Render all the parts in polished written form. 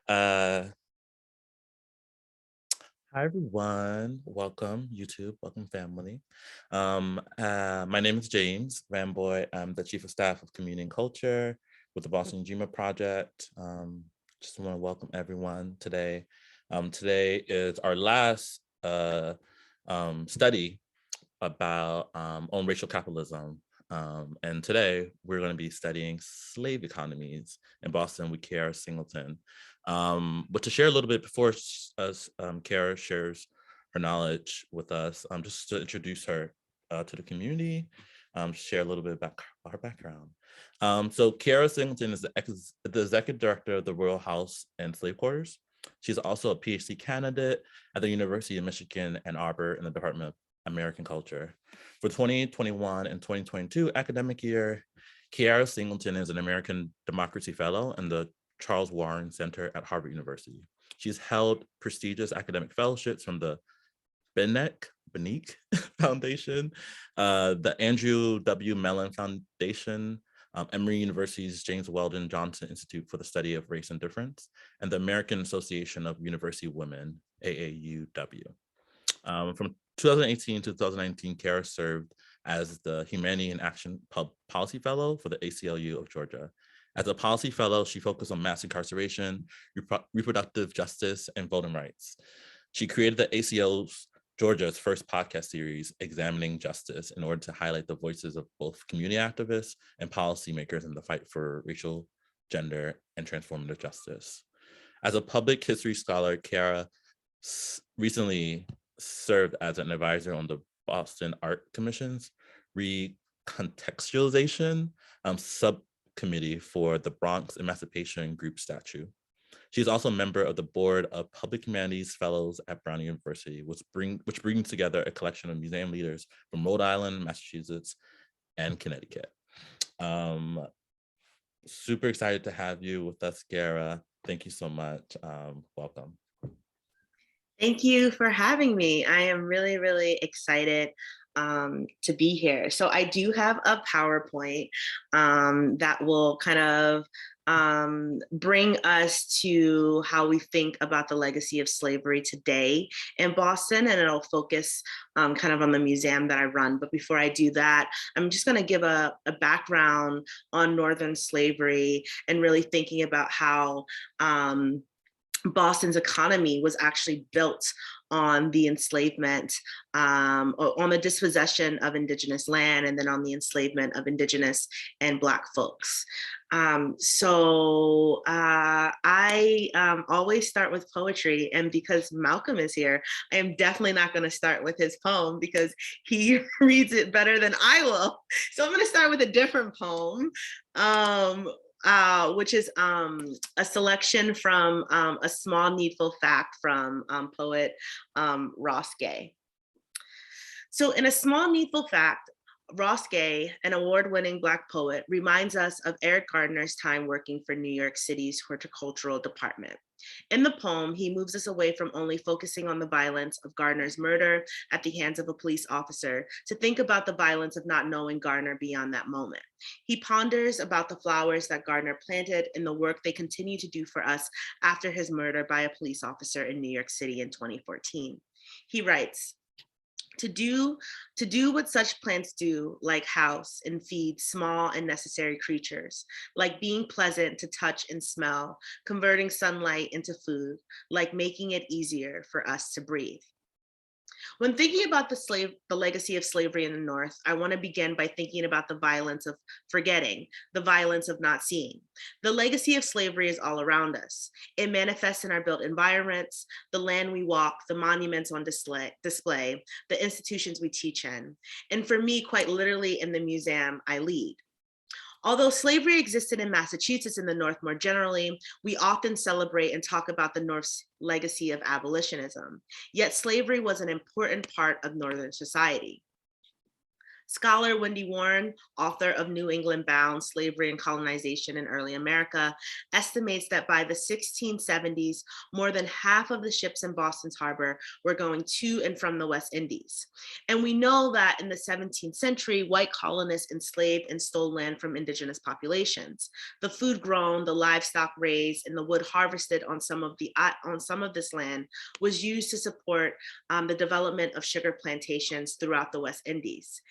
Hi everyone, welcome YouTube, welcome family. My name is James Ramboy. I'm the Chief of Staff of Community and Culture with the Boston Ujima Project. Just want to welcome everyone today. Today is our last study about on racial capitalism. And today we're going to be studying slave economies in Boston with Kyera Singleton. But to share a little bit before Kyera shares her knowledge with us, just to introduce her to the community, share a little bit about her background. So Kyera Singleton is the executive director of the Royall House and Slave Quarters. She's also a PhD candidate at the University of Michigan and Arbor in the Department of American Culture. For 2021 and 2022 academic year, Kyera Singleton is an American Democracy Fellow in the Charles Warren Center at Harvard University. She's held prestigious academic fellowships from the Beinecke Foundation, the Andrew W. Mellon Foundation, Emory University's James Weldon Johnson Institute for the Study of Race and Difference, and the American Association of University Women, AAUW. From 2018 to 2019, Kyera served as the Humanity in Action Policy Fellow for the ACLU of Georgia. As a policy fellow, she focused on mass incarceration, reproductive justice, and voting rights. She created the ACLU's Georgia's first podcast series, Examining Justice, in order to highlight the voices of both community activists and policymakers in the fight for racial, gender, and transformative justice. As a public history scholar, Kyera recently served as an advisor on the Boston Art Commission's Recontextualization subcommittee for the Bronx Emancipation Group statue. She's also a member of the Board of Public Humanities Fellows at Brown University, which brings together a collection of museum leaders from Rhode Island, Massachusetts, and Connecticut. Super excited to have you with us, Kyera. Thank you so much. Welcome. Thank you for having me. I am really, really excited to be here. So I do have a PowerPoint that will kind of bring us to how we think about the legacy of slavery today in Boston, and it'll focus kind of on the museum that I run. But before I do that, I'm just going to give a background on Northern slavery and really thinking about how Boston's economy was actually built on the enslavement, on the dispossession of Indigenous land, and then on the enslavement of Indigenous and Black folks. I always start with poetry, and because Malcolm is here, I am definitely not going to start with his poem because he reads it better than I will. So I'm going to start with a different poem. Which is a selection from A Small Needful Fact from poet Ross Gay. So in A Small Needful Fact, Ross Gay, an award-winning Black poet, reminds us of Eric Gardner's time working for New York City's horticultural department. In the poem, he moves us away from only focusing on the violence of Gardner's murder at the hands of a police officer to think about the violence of not knowing Gardner beyond that moment. He ponders about the flowers that Gardner planted and the work they continue to do for us after his murder by a police officer in New York City in 2014. He writes, to do what such plants do, like house and feed small and necessary creatures, like being pleasant to touch and smell, converting sunlight into food, like making it easier for us to breathe. When thinking about the legacy of slavery in the North, I want to begin by thinking about the violence of forgetting, the violence of not seeing. The legacy of slavery is all around us. It manifests in our built environments, the land we walk, the monuments on display, the institutions we teach in, and for me, quite literally in the museum I lead. Although slavery existed in Massachusetts and the North more generally, we often celebrate and talk about the North's legacy of abolitionism. Yet slavery was an important part of Northern society. Scholar Wendy Warren, author of New England Bound, Slavery and Colonization in Early America, estimates that by the 1670s, more than half of the ships in Boston's harbor were going to and from the West Indies. And we know that in the 17th century, white colonists enslaved and stole land from indigenous populations. The food grown, the livestock raised, and the wood harvested on some of this land was used to support the development of sugar plantations throughout the West Indies.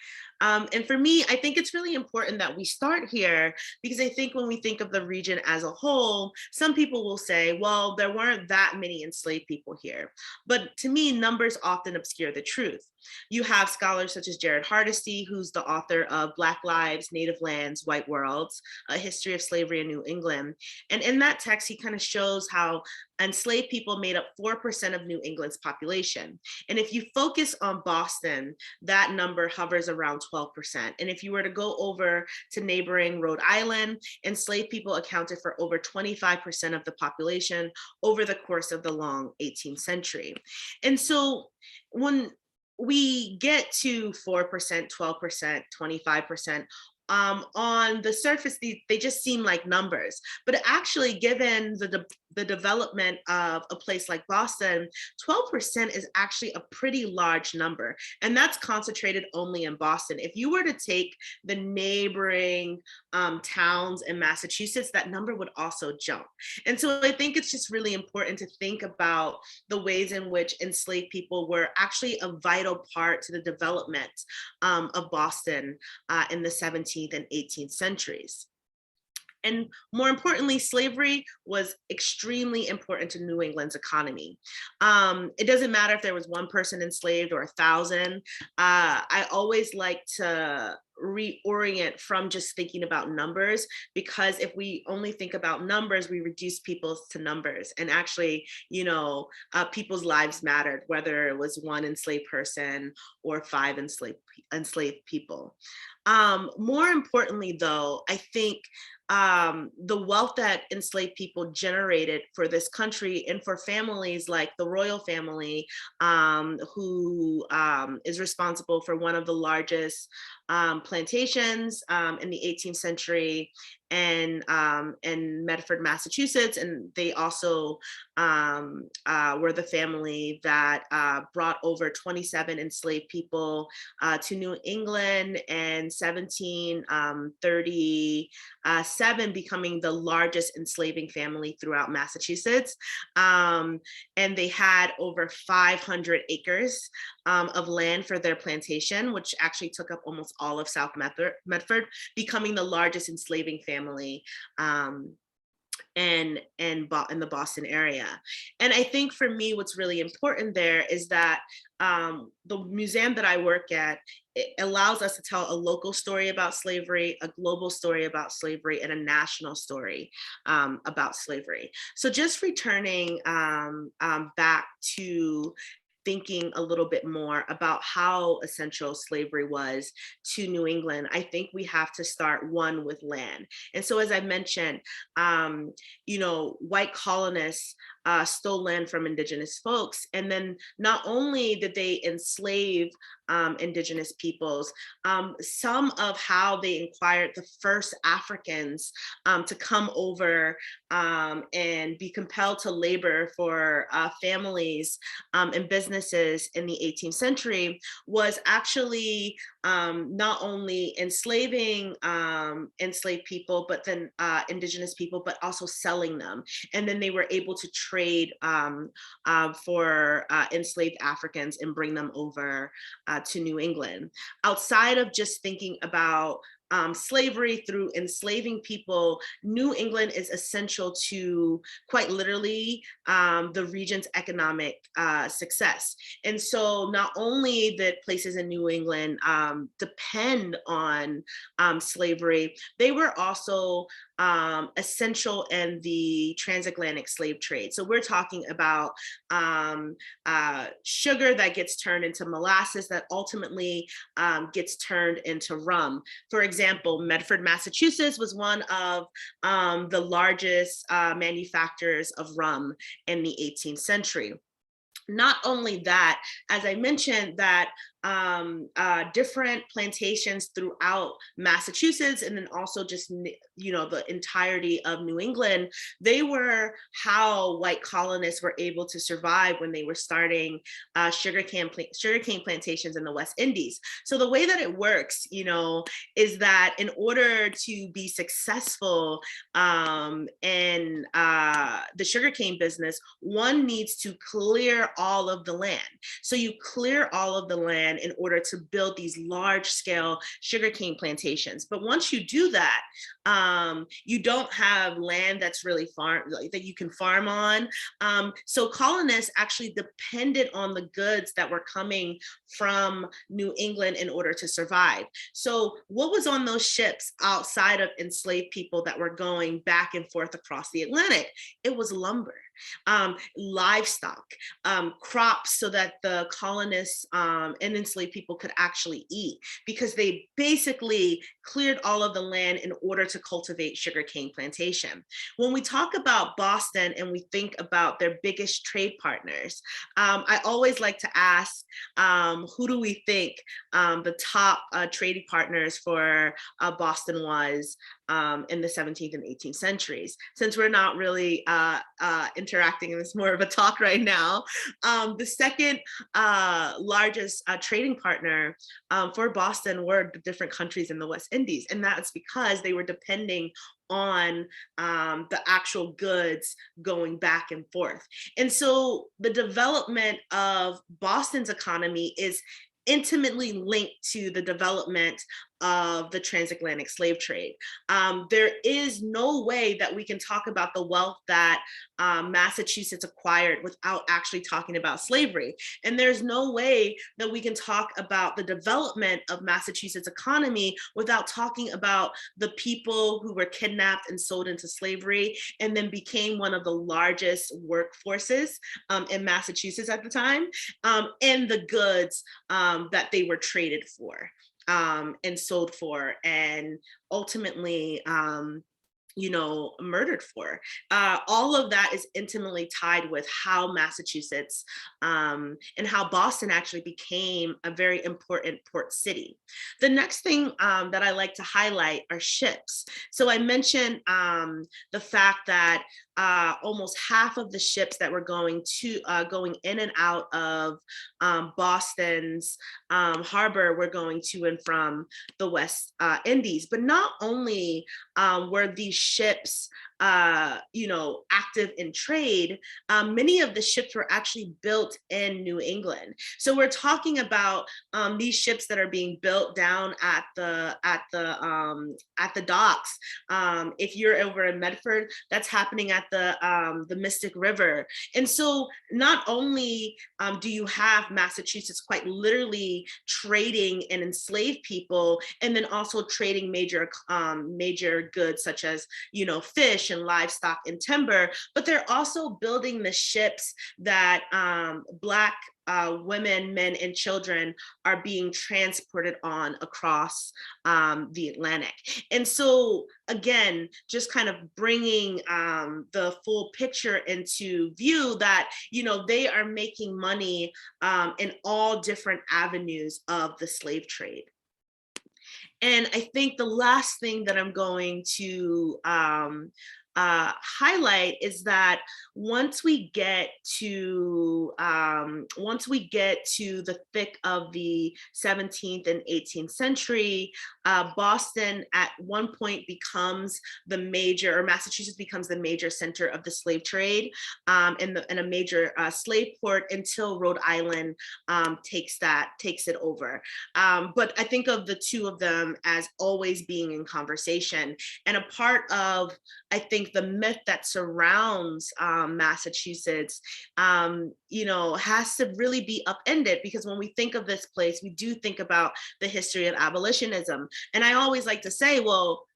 And for me, I think it's really important that we start here, because I think when we think of the region as a whole, some people will say, well, there weren't that many enslaved people here. But to me, numbers often obscure the truth. You have scholars such as Jared Hardesty, who's the author of Black Lives, Native Lands, White Worlds, A History of Slavery in New England. And in that text, he kind of shows how enslaved people made up 4% of New England's population. And if you focus on Boston, that number hovers around 12%. And if you were to go over to neighboring Rhode Island, enslaved people accounted for over 25% of the population over the course of the long 18th century. And so when we get to 4%, 12%, 25%, on the surface, they just seem like numbers. But actually, given the development of a place like Boston, 12% is actually a pretty large number. And that's concentrated only in Boston. If you were to take the neighboring towns in Massachusetts, that number would also jump. And so I think it's just really important to think about the ways in which enslaved people were actually a vital part to the development of Boston in the 17th and 18th centuries. And more importantly, slavery was extremely important to New England's economy. It doesn't matter if there was one person enslaved or 1,000. I always like to reorient from just thinking about numbers, because if we only think about numbers, we reduce people to numbers. And actually, people's lives mattered, whether it was one enslaved person or 5 enslaved people. More importantly, though, I think the wealth that enslaved people generated for this country and for families like the Royall family, who is responsible for one of the largest plantations in the 18th century in Medford, Massachusetts. And they also were the family that brought over 27 enslaved people to New England in 1737, becoming the largest enslaving family throughout Massachusetts. And they had over 500 acres of land for their plantation, which actually took up almost all of South Medford, becoming the largest enslaving family in the Boston area. And I think for me, what's really important there is that the museum that I work at, it allows us to tell a local story about slavery, a global story about slavery, and a national story about slavery. So just returning back to thinking a little bit more about how essential slavery was to New England, I think we have to start one with land. And so, as I mentioned, white colonists stole land from indigenous folks. And then not only did they enslave indigenous peoples, some of how they inquired the first Africans to come over and be compelled to labor for families and businesses in the 18th century was actually not only enslaving enslaved people, but then indigenous people, but also selling them. And then they were able to trade for enslaved Africans and bring them over to New England. Outside of just thinking about slavery through enslaving people, New England is essential to, quite literally, the region's economic success. And so not only did places in New England depend on slavery, they were also essential in the transatlantic slave trade. So we're talking about sugar that gets turned into molasses that ultimately gets turned into rum. For example, Medford, Massachusetts was one of the largest manufacturers of rum in the 18th century. Not only that, as I mentioned, that different plantations throughout Massachusetts, and then also just, the entirety of New England. They were how white colonists were able to survive when they were starting sugarcane plantations in the West Indies. So the way that it works, is that in order to be successful in the sugarcane business, one needs to clear all of the land. So you clear all of the land in order to build these large scale sugarcane plantations. But once you do that, you don't have land that's really that you can farm on. So colonists actually depended on the goods that were coming from New England in order to survive. So what was on those ships outside of enslaved people that were going back and forth across the Atlantic? It was lumber. Livestock, crops, so that the colonists and enslaved people could actually eat, because they basically cleared all of the land in order to cultivate sugarcane plantation. When we talk about Boston and we think about their biggest trade partners, I always like to ask, who do we think the top trading partners for Boston was in the 17th and 18th centuries? Since we're not really interacting, and it's more of a talk right now, the second largest trading partner for Boston were the different countries in the West Indies. And that's because they were depending on the actual goods going back and forth. And so the development of Boston's economy is intimately linked to the development of the transatlantic slave trade. There is no way that we can talk about the wealth that Massachusetts acquired without actually talking about slavery. And there's no way that we can talk about the development of Massachusetts economy without talking about the people who were kidnapped and sold into slavery and then became one of the largest workforces in Massachusetts at the time, and the goods that they were traded for and sold for, and ultimately, murdered for. All of that is intimately tied with how Massachusetts and how Boston actually became a very important port city. The next thing that I like to highlight are ships. So I mentioned the fact that almost half of the ships that were going in and out of Boston's harbor were going to and from the West Indies. But not only were these ships active in trade, many of the ships were actually built in New England. So we're talking about these ships that are being built down at the docks. If you're over in Medford, that's happening at the Mystic River. And so not only do you have Massachusetts quite literally trading and enslaved people, and then also trading major goods such as fish and livestock and timber, but they're also building the ships that Black women, men, and children are being transported on across the Atlantic. And so again, just kind of bringing the full picture into view that, they are making money in all different avenues of the slave trade. And I think the last thing that I'm going to highlight is that once we get to the thick of the 17th and 18th century, Boston at one point becomes Massachusetts becomes the major center of the slave trade and a major slave port until Rhode Island takes it over. But I think of the two of them as always being in conversation, and a part of, I think, the myth that surrounds Massachusetts, has to really be upended, because when we think of this place, we do think about the history of abolitionism. And I always like to say, well,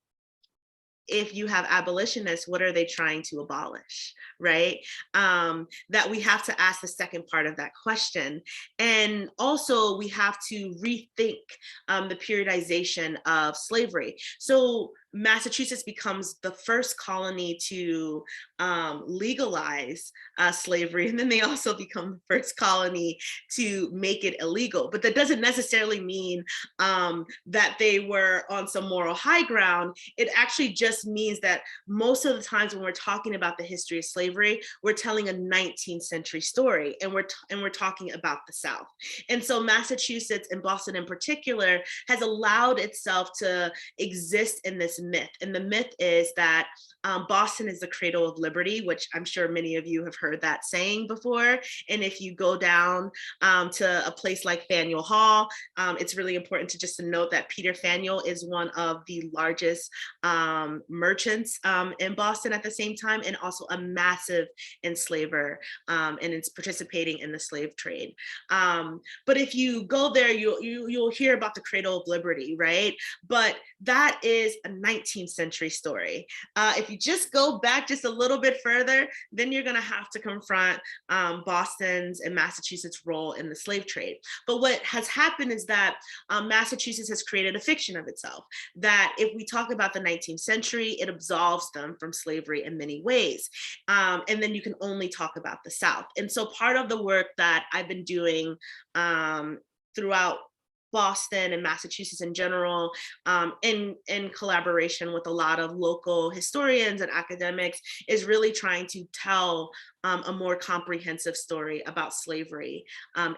if you have abolitionists, what are they trying to abolish, right? That we have to ask the second part of that question. And also we have to rethink the periodization of slavery. So Massachusetts becomes the first colony to legalize slavery, and then they also become the first colony to make it illegal. But that doesn't necessarily mean that they were on some moral high ground. It actually just means that most of the times when we're talking about the history of slavery, we're telling a 19th century story, and we're talking about the South. And so Massachusetts, and Boston in particular, has allowed itself to exist in this myth. And the myth is that Boston is the cradle of liberty, which I'm sure many of you have heard that saying before. And if you go down to a place like Faneuil Hall, it's really important to just to note that Peter Faneuil is one of the largest merchants in Boston at the same time, and also a massive enslaver, and it's participating in the slave trade. But if you go there, you'll hear about the cradle of liberty, right? But that is a 19th century story. If you just go back just a little bit further, then you're going to have to confront Boston's and Massachusetts' role in the slave trade. But what has happened is that Massachusetts has created a fiction of itself, that if we talk about the 19th century, it absolves them from slavery in many ways. And then you can only talk about the South. And so part of the work that I've been doing throughout Boston and Massachusetts in general, in collaboration with a lot of local historians and academics, is really trying to tell a more comprehensive story about slavery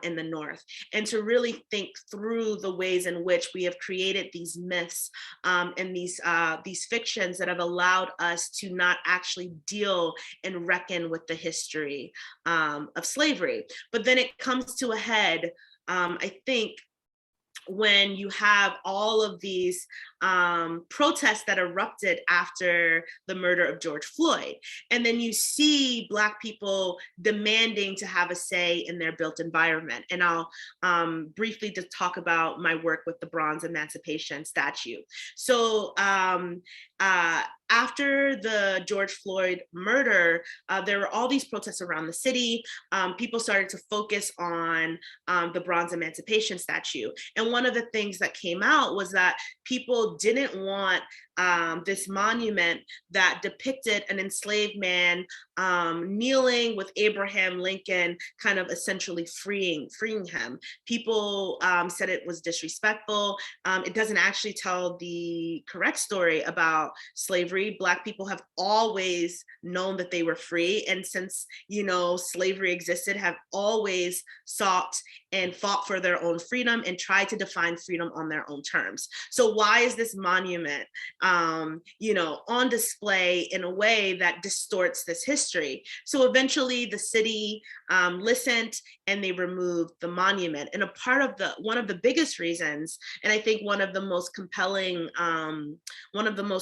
in the North, and to really think through the ways in which we have created these myths and these fictions that have allowed us to not actually deal and reckon with the history of slavery. But then it comes to a head, I think, when you have all of these protests that erupted after the murder of George Floyd. And then you see Black people demanding to have a say in their built environment. And I'll briefly just talk about my work with the Bronze Emancipation Statue. So after the George Floyd murder, there were all these protests around the city. People started to focus on the Bronze Emancipation Statue. And one of the things that came out was that people didn't want this monument that depicted an enslaved man kneeling with Abraham Lincoln, kind of essentially freeing him. People said it was disrespectful. It doesn't actually tell the correct story about slavery. Black people have always known that they were free, and since slavery existed, have always sought and fought for their own freedom and tried to define freedom on their own terms. So why is this monument on display in a way that distorts this history? So eventually the city listened, and they removed the monument. And one of the biggest reasons, and I think one of the most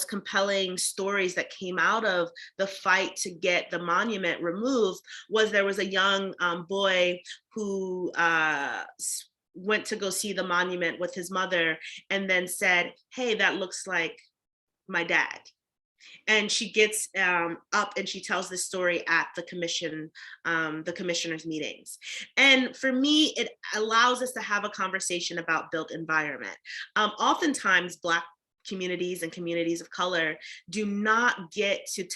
compelling stories that came out of the fight to get the monument removed, was there was a young boy who went to go see the monument with his mother, and then said, "Hey, that looks like my dad." And she gets up and she tells this story at the commissioners' meetings. And for me, it allows us to have a conversation about built environment. Oftentimes, Black communities and communities of color do not get to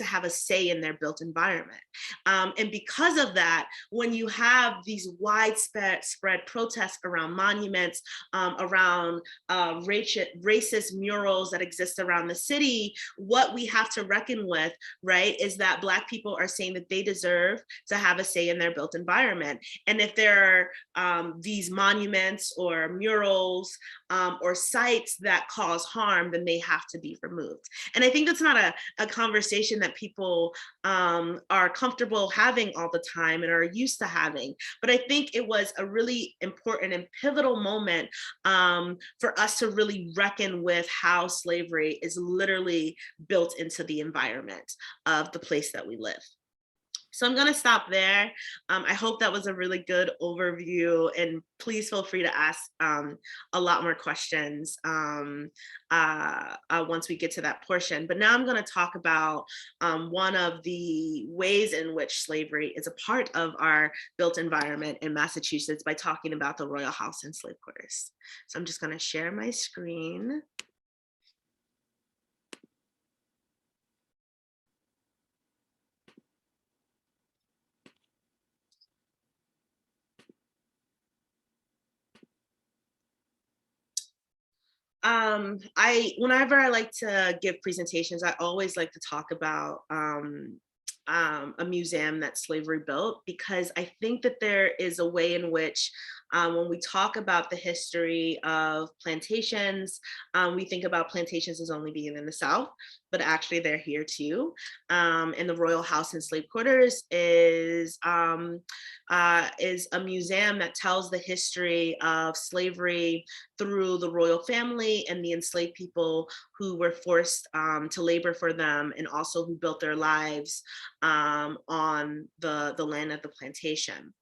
have a say in their built environment. And because of that, when you have these widespread protests around monuments, around racist murals that exist around the city, what we have to reckon with, right, is that Black people are saying that they deserve to have a say in their built environment. And if there are these monuments or murals or sites that cause harm, then they have to be removed. And I think that's not a conversation that people are comfortable having all the time and are used to having. But I think it was a really important and pivotal moment for us to really reckon with how slavery is literally built into the environment of the place that we live. So I'm going to stop there. I hope that was a really good overview, and please feel free to ask a lot more questions once we get to that portion. But now I'm going to talk about one of the ways in which slavery is a part of our built environment in Massachusetts by talking about the Royal House and slave quarters. So I'm just going to share my screen. Whenever I like to give presentations, I always like to talk about a museum that slavery built, because I think that there is a way in which when we talk about the history of plantations, we think about plantations as only being in the South, but actually they're here too. And the Royal House and Slave Quarters is a museum that tells the history of slavery through the royal family and the enslaved people who were forced to labor for them, and also who built their lives on the land of the plantation.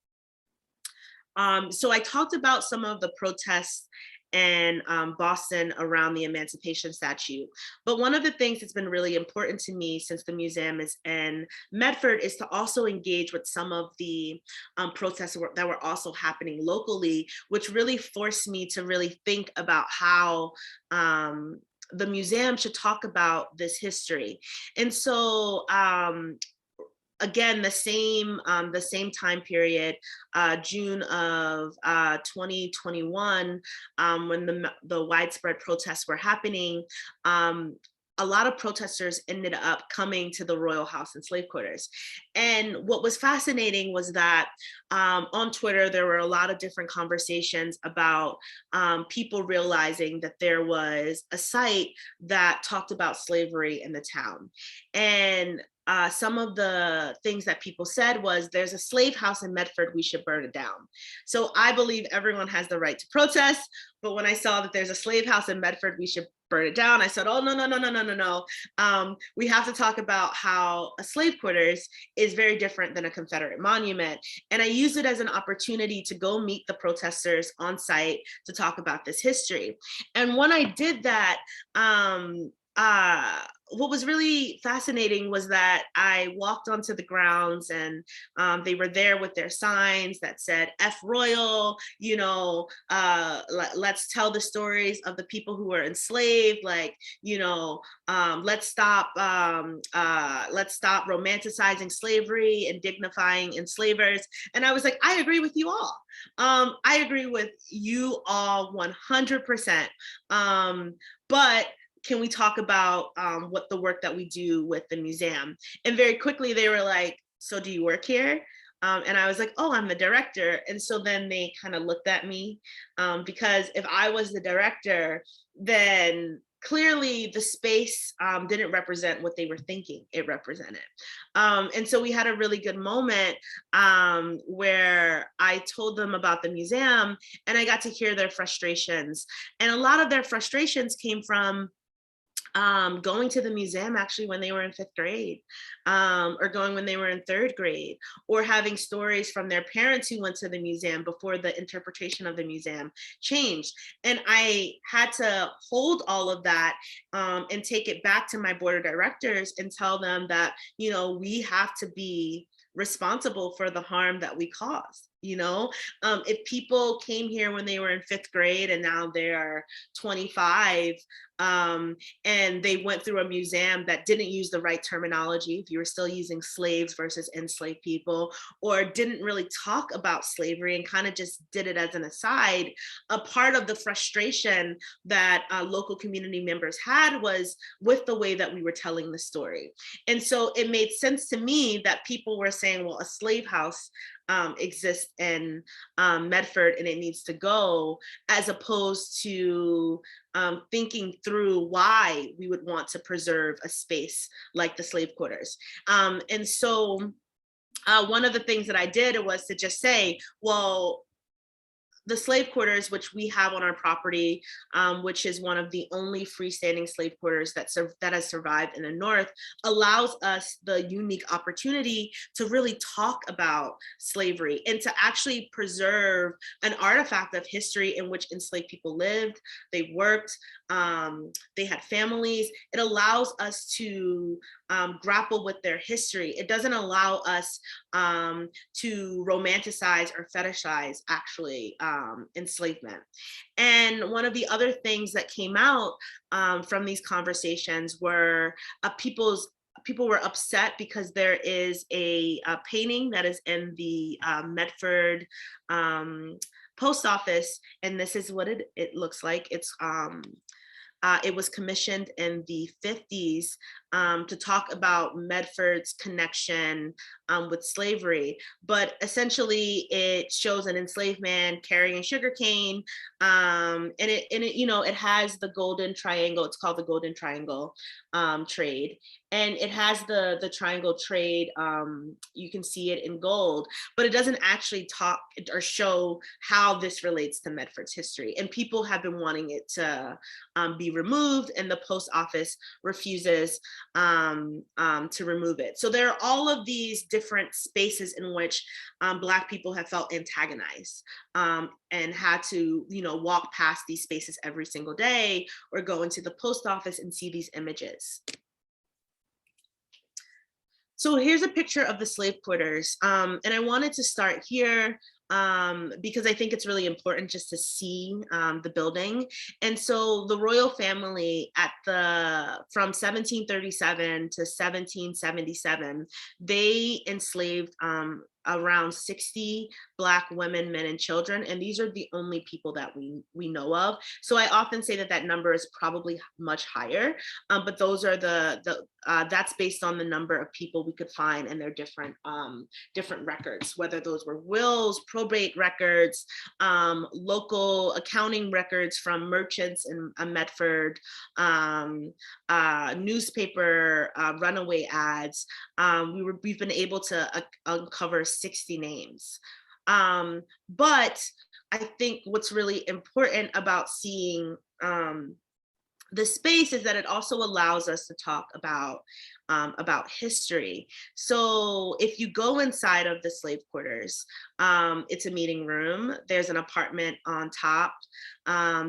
So I talked about some of the protests in Boston around the Emancipation Statute. But one of the things that's been really important to me since the museum is in Medford is to also engage with some of the protests that were also happening locally, which really forced me to really think about how the museum should talk about this history. And so again, the same time period, June of 2021, when the widespread protests were happening, a lot of protesters ended up coming to the Royal House and Slave Quarters. And what was fascinating was that on Twitter, there were a lot of different conversations about people realizing that there was a site that talked about slavery in the town. And some of the things that people said was, there's a slave house in Medford, we should burn it down. So I believe everyone has the right to protest, but when I saw that there's a slave house in Medford, we should burn it down, I said, oh, no. We have to talk about how a slave quarters is very different than a Confederate monument. And I used it as an opportunity to go meet the protesters on site to talk about this history. And when I did that, what was really fascinating was that I walked onto the grounds, and they were there with their signs that said F Royal, let's tell the stories of the people who were enslaved, let's stop romanticizing slavery and dignifying enslavers. And I was like, I agree with you all. I agree with you all 100%. But can we talk about what the work that we do with the museum? And very quickly they were like, so do you work here? And I was like, oh, I'm the director. And so then they kind of looked at me because if I was the director, then clearly the space didn't represent what they were thinking it represented. And so we had a really good moment where I told them about the museum, and I got to hear their frustrations. And a lot of their frustrations came from going to the museum actually when they were in 5th grade, or going when they were in 3rd grade, or having stories from their parents who went to the museum before the interpretation of the museum changed. And I had to hold all of that and take it back to my board of directors and tell them that, we have to be responsible for the harm that we caused. If people came here when they were in 5th grade and now they are 25, and they went through a museum that didn't use the right terminology, if you were still using slaves versus enslaved people, or didn't really talk about slavery and kind of just did it as an aside, a part of the frustration that local community members had was with the way that we were telling the story. And so it made sense to me that people were saying, well, a slave house exists in Medford and it needs to go, as opposed to thinking through why we would want to preserve a space like the slave quarters. And so one of the things that I did was to just say, well, the slave quarters, which we have on our property, which is one of the only freestanding slave quarters that has survived in the North, allows us the unique opportunity to really talk about slavery and to actually preserve an artifact of history in which enslaved people lived, they worked, they had families. It allows us to grapple with their history. It doesn't allow us to romanticize or fetishize actually enslavement. And one of the other things that came out from these conversations were people were upset because there is a painting that is in the Medford post office, and this is what it looks like. It was commissioned in the 50s to talk about Medford's connection with slavery. But essentially it shows an enslaved man carrying sugarcane, and it has the golden triangle. It's called the Golden Triangle trade. And it has the triangle trade, you can see it in gold, but it doesn't actually talk or show how this relates to Medford's history. And people have been wanting it to be removed, and the post office refuses to remove it. So there are all of these different spaces in which Black people have felt antagonized and had to, walk past these spaces every single day or go into the post office and see these images. So here's a picture of the slave quarters. And I wanted to start here because I think it's really important just to see the building. And so the royal family from 1737 to 1777, they enslaved around 60 Black women, men, and children. And these are the only people that we know of. So I often say that number is probably much higher, but those are that's based on the number of people we could find and their different records, whether those were wills, probate records, local accounting records from merchants in Medford, newspaper runaway ads. We've been able to uncover 60 names. But I think what's really important about seeing the space is that it also allows us to talk about history. So if you go inside of the slave quarters, it's a meeting room. There's an apartment on top.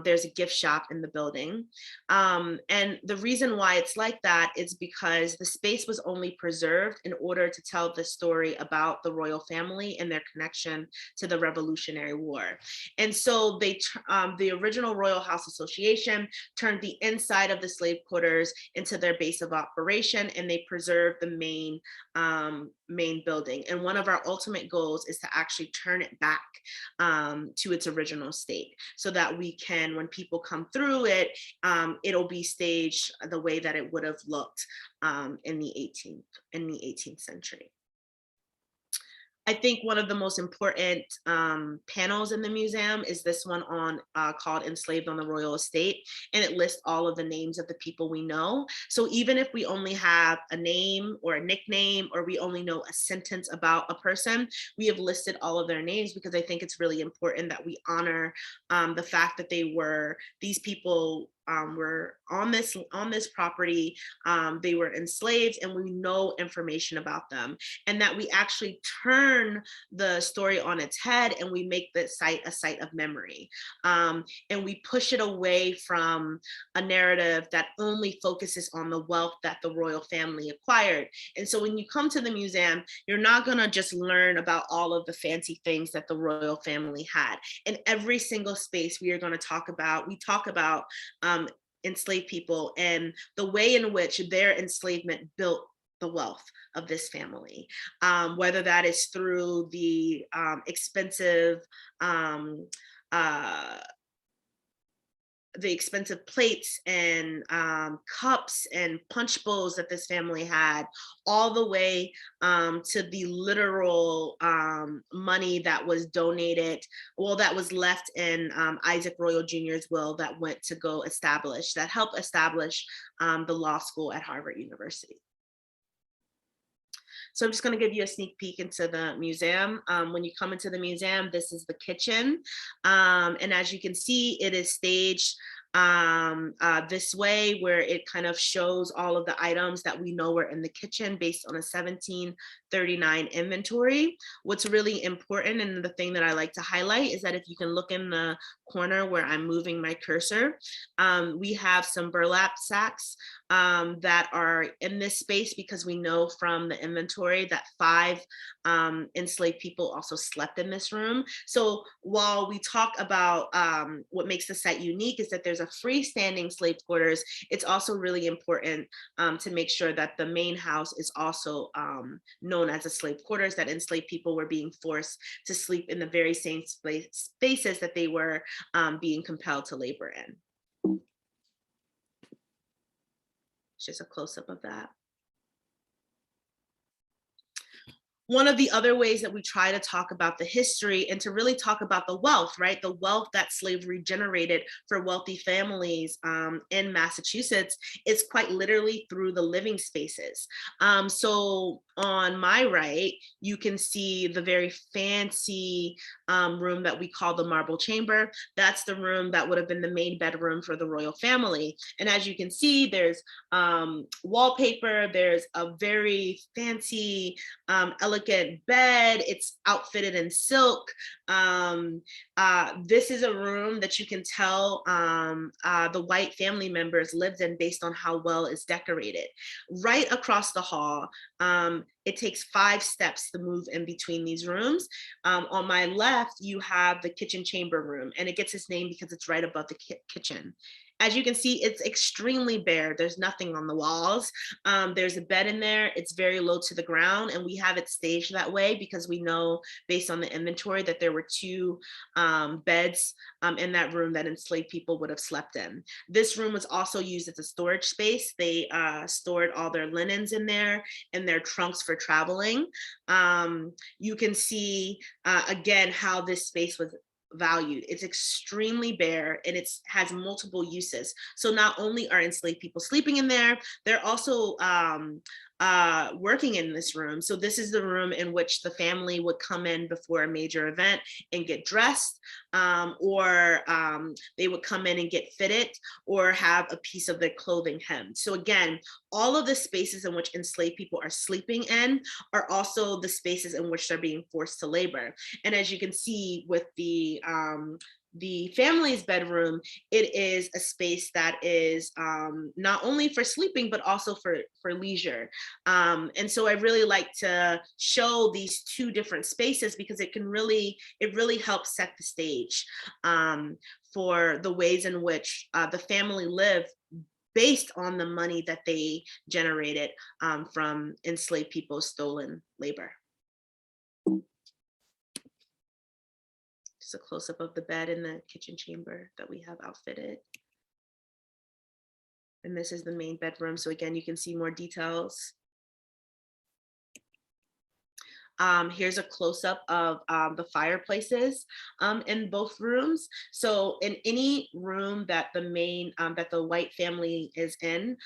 There's a gift shop in the building. And the reason why it's like that is because the space was only preserved in order to tell the story about the royal family and their connection to the Revolutionary War. And so the original Royal House Association turned the inside of the slave quarters into their base of operation, and they preserved the main building. And one of our ultimate goals is to actually turn it back to its original state, so that we can, when people come through it, it'll be staged the way that it would have looked in the 18th century. I think one of the most important panels in the museum is this one called Enslaved on the Royal Estate, and it lists all of the names of the people we know. So even if we only have a name or a nickname, or we only know a sentence about a person, we have listed all of their names, because I think it's really important that we honor the fact that these people were on this property, they were enslaved, and we know information about them, and that we actually turn the story on its head, and we make the site a site of memory, and we push it away from a narrative that only focuses on the wealth that the royal family acquired. And so when you come to the museum, you're not going to just learn about all of the fancy things that the royal family had. In every single space we talk about enslaved people and the way in which their enslavement built the wealth of this family, whether that is through the expensive plates and cups and punch bowls that this family had, all the way to the literal money that was donated, that was left in Isaac Royall Jr.'s will, that went to go help establish the law school at Harvard University. So I'm just going to give you a sneak peek into the museum. When you come into the museum, this is the kitchen. And as you can see, it is staged this way, where it kind of shows all of the items that we know were in the kitchen based on a 1739 inventory. What's really important, and the thing that I like to highlight, is that if you can look in the corner where I'm moving my cursor, we have some burlap sacks that are in this space, because we know from the inventory that 5 enslaved people also slept in this room. So while we talk about what makes the site unique is that there's a freestanding slave quarters, it's also really important to make sure that the main house is also known as a slave quarters, that enslaved people were being forced to sleep in the very same spaces that they were being compelled to labor in. It's just a close-up of that. One of the other ways that we try to talk about the history and to really talk about the wealth, right? The wealth that slavery generated for wealthy families in Massachusetts is quite literally through the living spaces. So on my right, you can see the very fancy room that we call the marble chamber. That's the room that would have been the main bedroom for the royal family. And as you can see, there's wallpaper, there's a very fancy, elegant bed. It's outfitted in silk. This is a room that you can tell the white family members lived in based on how well it's decorated. Right across the hall, it takes 5 steps to move in between these rooms. On my left, you have the kitchen chamber room, and it gets its name because it's right above the kitchen. As you can see, it's extremely bare. There's nothing on the walls. There's a bed in there. It's very low to the ground, and we have it staged that way because we know based on the inventory that there were 2 beds in that room that enslaved people would have slept in. This room was also used as a storage space. They stored all their linens in there and their trunks for traveling. You can see, again, how this space was valued. It's extremely bare, and it has multiple uses. So not only are enslaved people sleeping in there, they're also working in this room. So this is the room in which the family would come in before a major event and get dressed, or they would come in and get fitted or have a piece of their clothing hemmed. So again, all of the spaces in which enslaved people are sleeping in are also the spaces in which they're being forced to labor. And as you can see with the family's bedroom, it is a space that is not only for sleeping, but also for leisure. And so I really like to show these 2 different spaces because it really helps set the stage for the ways in which the family lived based on the money that they generated from enslaved people's stolen labor. Just a close-up of the bed in the kitchen chamber that we have outfitted. And this is the main bedroom. So again, you can see more details. Here's a close-up of the fireplaces in both rooms. So in any room that the white family is in,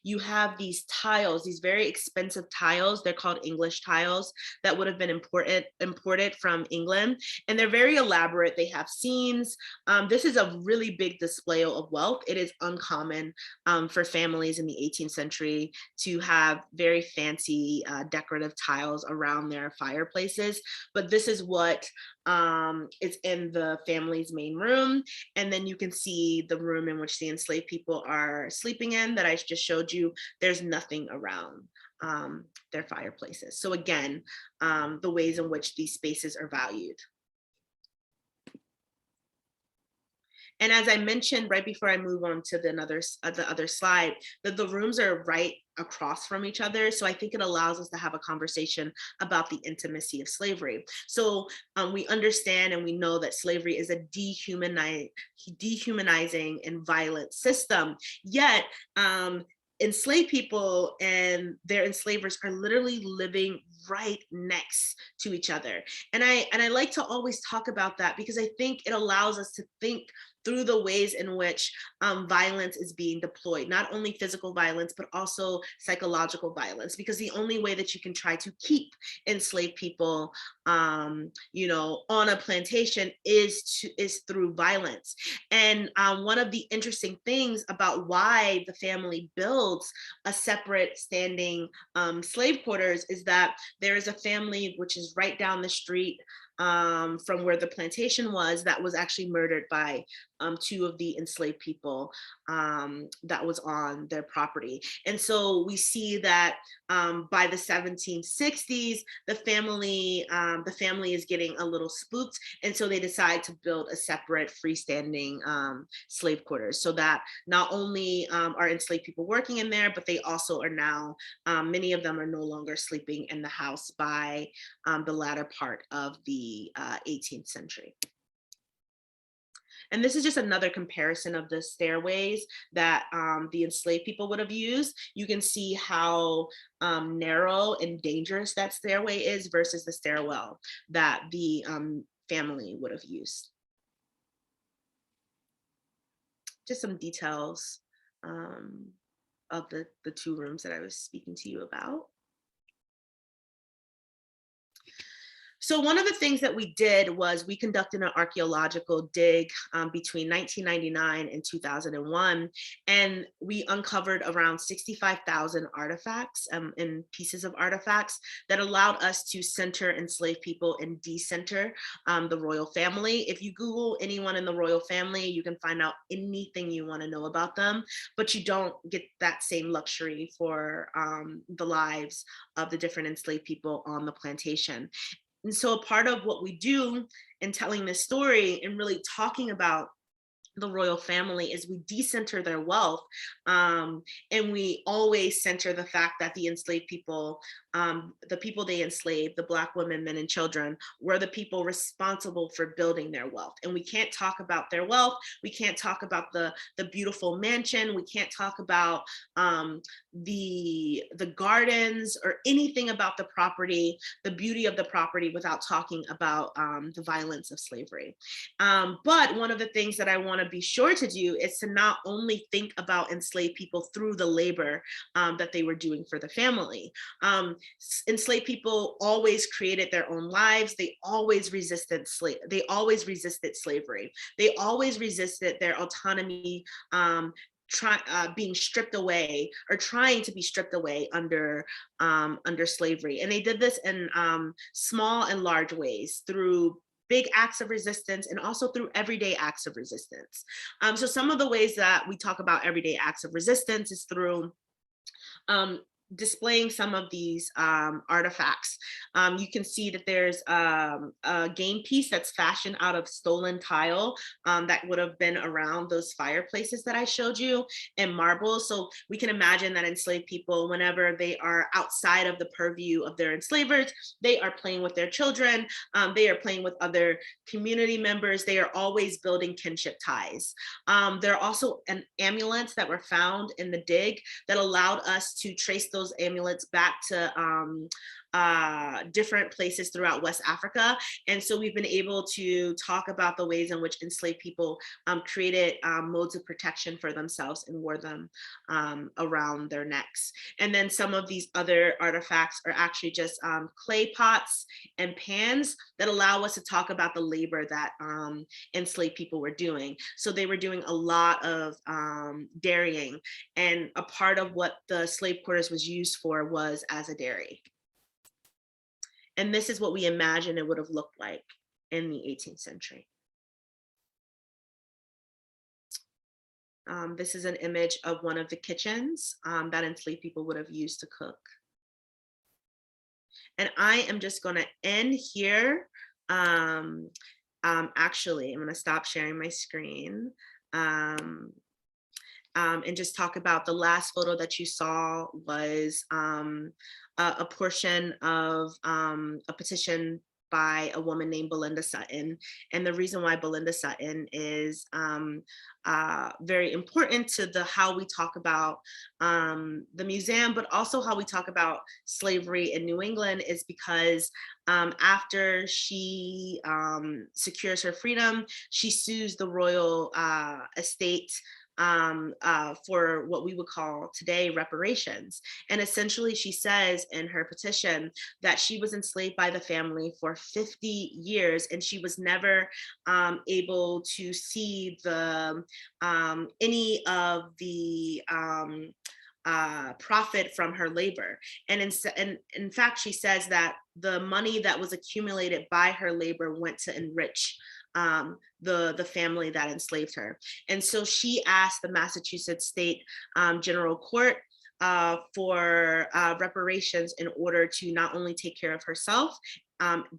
you have these tiles, these very expensive tiles. They're called English tiles that would have been imported from England. And they're very elaborate. They have scenes. This is a really big display of wealth. It is uncommon for families in the 18th century to have very fancy decorative tiles around their fireplaces, but this is what is in the family's main room. And then you can see the room in which the enslaved people are sleeping in that I just showed you. There's nothing around their fireplaces. So again, the ways in which these spaces are valued. And as I mentioned right before I move on to the other slide, that the rooms are right across from each other. So I think it allows us to have a conversation about the intimacy of slavery. So we understand and we know that slavery is a dehumanizing and violent system. Yet enslaved people and their enslavers are literally living right next to each other. And I like to always talk about that because I think it allows us to think through the ways in which violence is being deployed, not only physical violence, but also psychological violence, because the only way that you can try to keep enslaved people, you know, on a plantation is through violence. And one of the interesting things about why the family builds a separate standing slave quarters is that there is a family which is right down the street from where the plantation was, that was actually murdered by two of the enslaved people that was on their property. And so we see that by the 1760s, the family is getting a little spooked, and so they decide to build a separate freestanding slave quarters, so that not only are enslaved people working in there, but they also are now, many of them are no longer sleeping in the house by the latter part of the 18th century. And this is just another comparison of the stairways that the enslaved people would have used. You can see how narrow and dangerous that stairway is versus the stairwell that the family would have used. Just some details of the two rooms that I was speaking to you about. So one of the things that we did was we conducted an archaeological dig between 1999 and 2001, and we uncovered around 65,000 artifacts and pieces of artifacts that allowed us to center enslaved people and decenter the royal family. If you Google anyone in the royal family, you can find out anything you want to know about them, but you don't get that same luxury for the lives of the different enslaved people on the plantation. And so a part of what we do in telling this story and really talking about the royal family is we decenter their wealth, and we always center the fact that the enslaved people, the people they enslaved, the Black women, men, and children, were the people responsible for building their wealth. And we can't talk about their wealth, we can't talk about the beautiful mansion, we can't talk about the gardens or anything about the property, the beauty of the property, without talking about the violence of slavery. But one of the things that I want to be sure to do is to not only think about enslaved people through the labor that they were doing for the family. Enslaved people always created their own lives. They always resisted slavery. They always resisted their autonomy, being stripped away, or trying to be stripped away under slavery. And they did this in small and large ways, through big acts of resistance and also through everyday acts of resistance. So some of the ways that we talk about everyday acts of resistance is through displaying some of these artifacts. You can see that there's a game piece that's fashioned out of stolen tile that would have been around those fireplaces that I showed you, and marble. So we can imagine that enslaved people, whenever they are outside of the purview of their enslavers, they are playing with their children, they are playing with other community members, they are always building kinship ties. There are also amulets that were found in the dig that allowed us to trace those amulets back to different places throughout West Africa. And so we've been able to talk about the ways in which enslaved people created modes of protection for themselves and wore them around their necks. And then some of these other artifacts are actually just clay pots and pans that allow us to talk about the labor that enslaved people were doing. So they were doing a lot of dairying, and a part of what the slave quarters was used for was as a dairy. And this is what we imagine it would have looked like in the 18th century. This is an image of one of the kitchens that enslaved people would have used to cook. And I am just going to end here. Actually, I'm going to stop sharing my screen. And just talk about the last photo that you saw was a portion of a petition by a woman named Belinda Sutton. And the reason why Belinda Sutton is very important to how we talk about the museum, but also how we talk about slavery in New England, is because after she secures her freedom, she sues the royal estate for what we would call today reparations. And essentially she says in her petition that she was enslaved by the family for 50 years and she was never able to see the any of the profit from her labor. And in fact, she says that the money that was accumulated by her labor went to enrich the family that enslaved her. And so she asked the Massachusetts State General Court for reparations in order to not only take care of herself,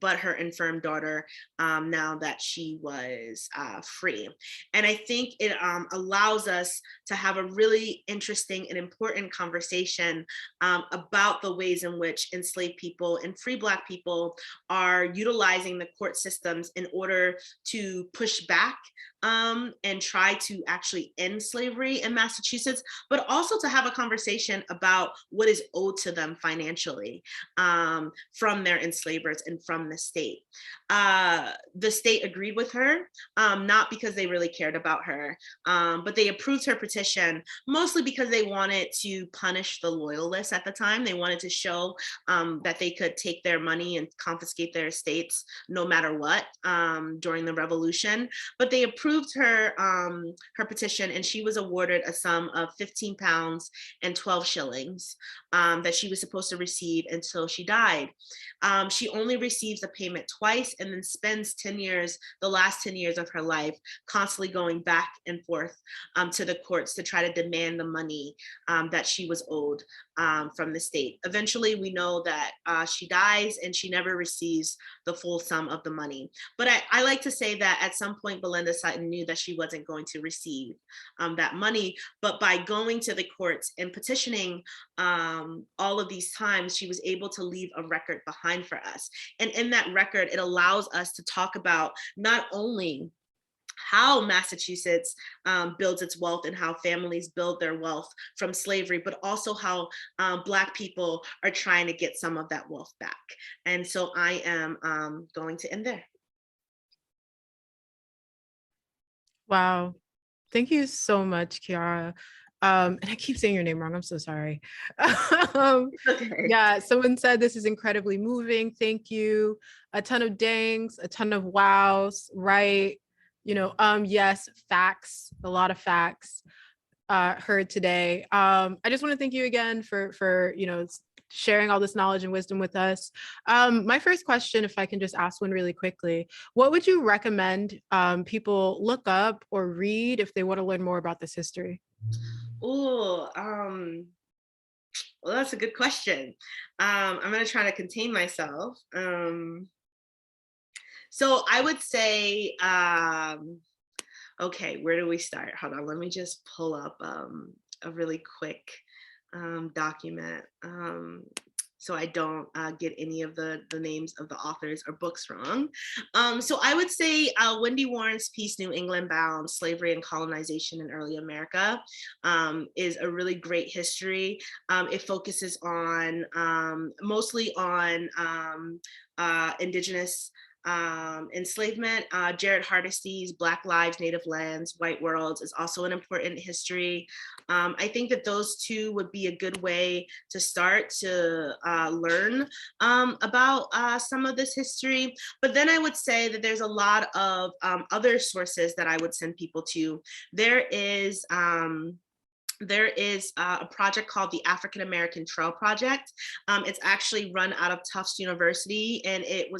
but her infirm daughter, now that she was free. And I think it allows us to have a really interesting and important conversation about the ways in which enslaved people and free Black people are utilizing the court systems in order to push back and try to actually end slavery in Massachusetts, but also to have a conversation about what is owed to them financially from their enslavers and from the state. The state agreed with her, not because they really cared about her, but they approved her petition mostly because they wanted to punish the loyalists at the time. They wanted to show that they could take their money and confiscate their estates no matter what during the revolution. But they approved her petition, and she was awarded a sum of 15 pounds and 12 shillings that she was supposed to receive until she died. She only receives a payment twice and then spends 10 years, the last 10 years of her life, constantly going back and forth to the courts to try to demand the money that she was owed from the state. Eventually, we know that she dies and she never receives the full sum of the money. But I like to say that at some point, Belinda Sutton knew that she wasn't going to receive that money, but by going to the courts and petitioning all of these times, she was able to leave a record behind for us. And in that record, it allows us to talk about not only how Massachusetts builds its wealth and how families build their wealth from slavery, but also how Black people are trying to get some of that wealth back. And so I am going to end there. Wow. Thank you so much, Kyera. And I keep saying your name wrong. I'm so sorry. Okay. Yeah, someone said this is incredibly moving. Thank you. A ton of dangs, a ton of wows, right? You know, yes, facts, a lot of facts heard today. I just want to thank you again for you know, sharing all this knowledge and wisdom with us. My first question, if I can just ask one really quickly, what would you recommend people look up or read if they want to learn more about this history? Oh, well, that's a good question. I'm going to try to contain myself. So I would say, okay, where do we start? Hold on, let me just pull up a really quick document so I don't get any of the names of the authors or books wrong. So I would say Wendy Warren's piece, New England Bound, Slavery and Colonization in Early America, is a really great history. It focuses on mostly on Indigenous enslavement. Jared Hardesty's Black Lives, Native Lands, White Worlds is also an important history. I think that those two would be a good way to start to learn about some of this history. But then I would say that there's a lot of other sources that I would send people to. There is a project called the African American Trail Project. It's actually run out of Tufts University, and it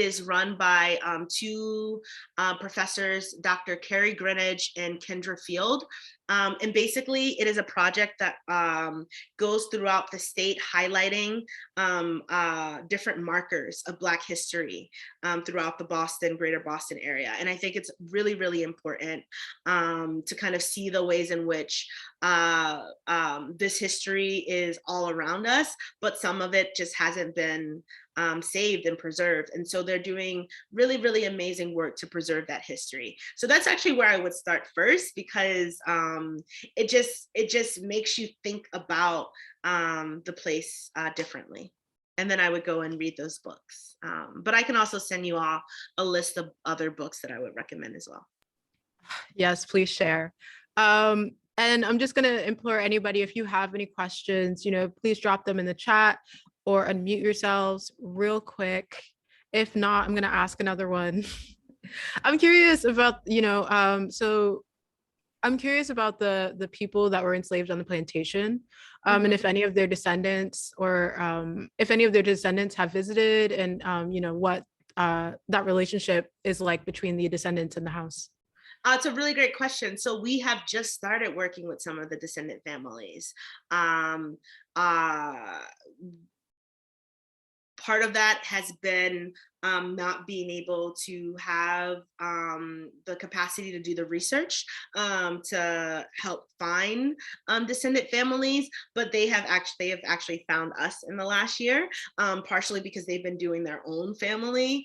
is run by two professors, Dr. Carrie Greenidge and Kendra Field. And basically, it is a project that goes throughout the state, highlighting different markers of Black history throughout the greater Boston area. And I think it's really, really important to kind of see the ways in which this history is all around us, but some of it just hasn't been saved and preserved. And so they're doing really, really amazing work to preserve that history. So that's actually where I would start first, because it just makes you think about the place differently. And then I would go and read those books. But I can also send you all a list of other books that I would recommend as well. Yes, please share. And I'm just going to implore anybody, if you have any questions, please drop them in the chat or unmute yourselves real quick. If not, I'm going to ask another one. I'm curious about, so I'm curious about the people that were enslaved on the plantation, and if any of their descendants if any of their descendants have visited, and what that relationship is like between the descendants and the house. It's a really great question. So we have just started working with some of the descendant families. Part of that has been not being able to have the capacity to do the research to help find descendant families, but they have actually found us in the last year, partially because they've been doing their own family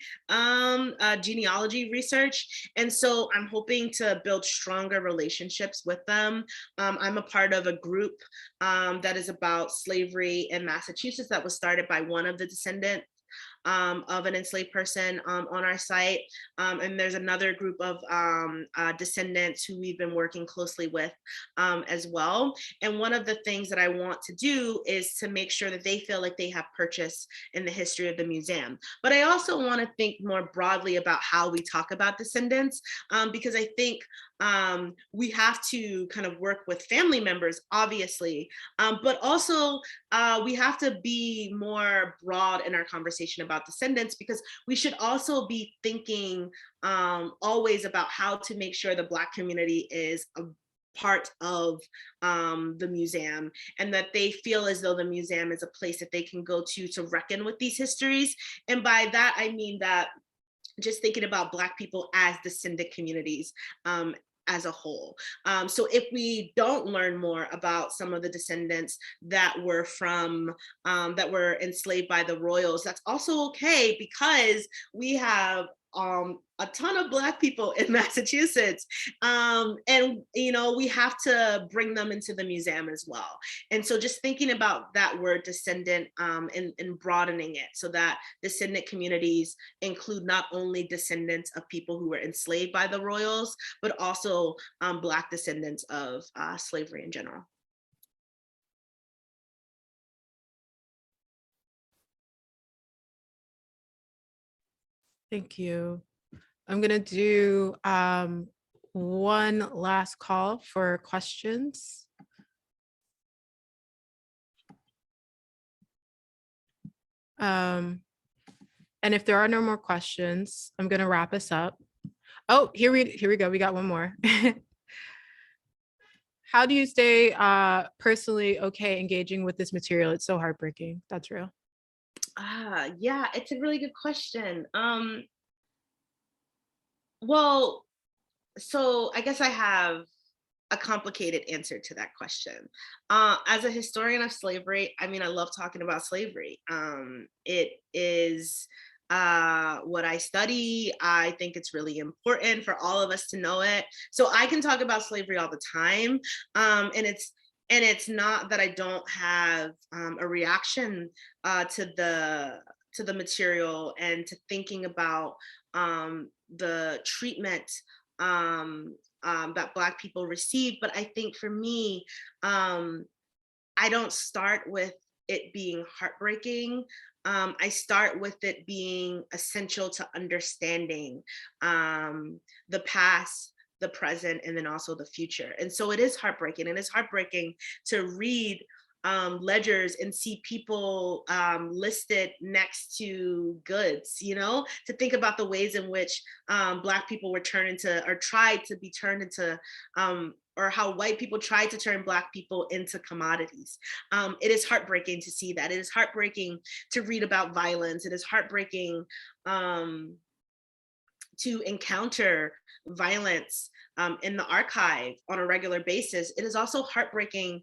genealogy research. And so I'm hoping to build stronger relationships with them. I'm a part of a group that is about slavery in Massachusetts that was started by one of the descendants of an enslaved person on our site. And there's another group of descendants who we've been working closely with as well. And one of the things that I want to do is to make sure that they feel like they have purchase in the history of the museum. But I also want to think more broadly about how we talk about descendants, because I think we have to kind of work with family members, obviously, but also we have to be more broad in our conversation about descendants, because we should also be thinking always about how to make sure the Black community is a part of the museum, and that they feel as though the museum is a place that they can go to reckon with these histories. And by that, I mean that just thinking about Black people as descendant communities as a whole. So if we don't learn more about some of the descendants that were enslaved by the Royals, that's also okay, because we have a ton of Black people in Massachusetts, and we have to bring them into the museum as well. And so just thinking about that word descendant and broadening it so that descendant communities include not only descendants of people who were enslaved by the Royals, but also Black descendants of slavery in general. Thank you. I'm going to do one last call for questions. And if there are no more questions, I'm going to wrap us up. Oh, here we go. We got one more. How do you stay personally okay engaging with this material? It's so heartbreaking. That's real. Yeah, it's a really good question. Well, so I guess I have a complicated answer to that question. As a historian of slavery, I mean, I love talking about slavery. It is what I study. I think it's really important for all of us to know it. So I can talk about slavery all the time. And it's not that I don't have a reaction to the material and to thinking about the treatment that Black people receive. But I think for me, I don't start with it being heartbreaking. I start with it being essential to understanding the past, the present, and then also the future. And so it is heartbreaking. And it's heartbreaking to read ledgers and see people listed next to goods, to think about the ways in which Black people were turned into, or tried to be turned into, or how white people tried to turn Black people into commodities. It is heartbreaking to see that. It is heartbreaking to read about violence. It is heartbreaking to encounter violence in the archive on a regular basis, it is also heartbreaking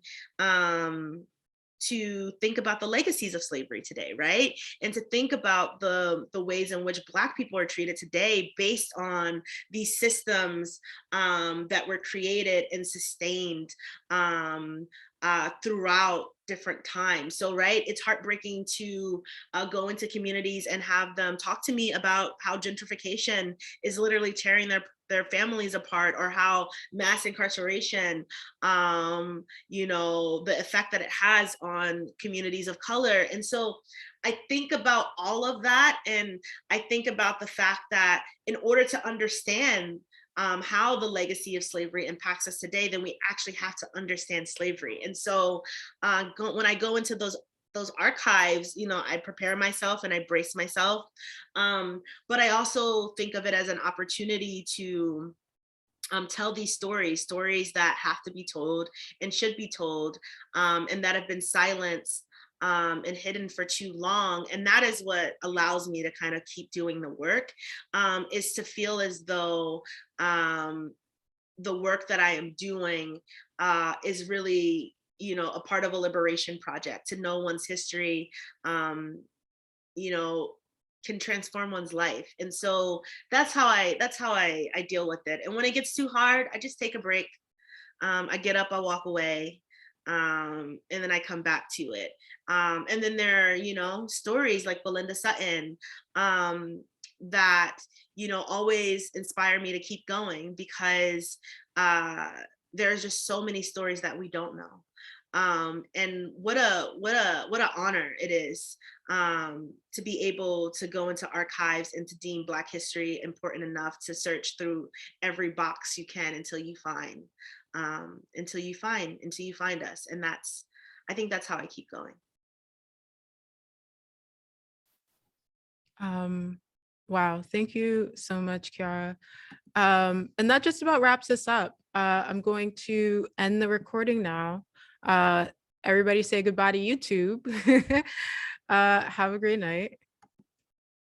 to think about the legacies of slavery today, right? And to think about the ways in which Black people are treated today based on these systems that were created and sustained throughout different times. So, right, it's heartbreaking to go into communities and have them talk to me about how gentrification is literally tearing their families apart, or how mass incarceration, you know, the effect that it has on communities of color. And so I think about all of that, and I think about the fact that in order to understand how the legacy of slavery impacts us today, then we actually have to understand slavery. And so when I go into those archives, you know, I prepare myself and I brace myself. But I also think of it as an opportunity to tell these stories that have to be told and should be told, and that have been silenced and hidden for too long. And that is what allows me to kind of keep doing the work, is to feel as though the work that I am doing is really, you know, a part of a liberation project. To know one's history, you know, can transform one's life. And so that's how I deal with it. And when it gets too hard, I just take a break. I get up, I walk away, and then I come back to it. And then there are, you know, stories like Belinda Sutton that, you know, always inspire me to keep going, because there's just so many stories that we don't know. And what a honor it is to be able to go into archives and to deem Black history important enough to search through every box you can until you find us. And I think that's how I keep going. Wow, thank you so much, Kyera. And that just about wraps us up. I'm going to end the recording now. Everybody say goodbye to YouTube. Have a great night.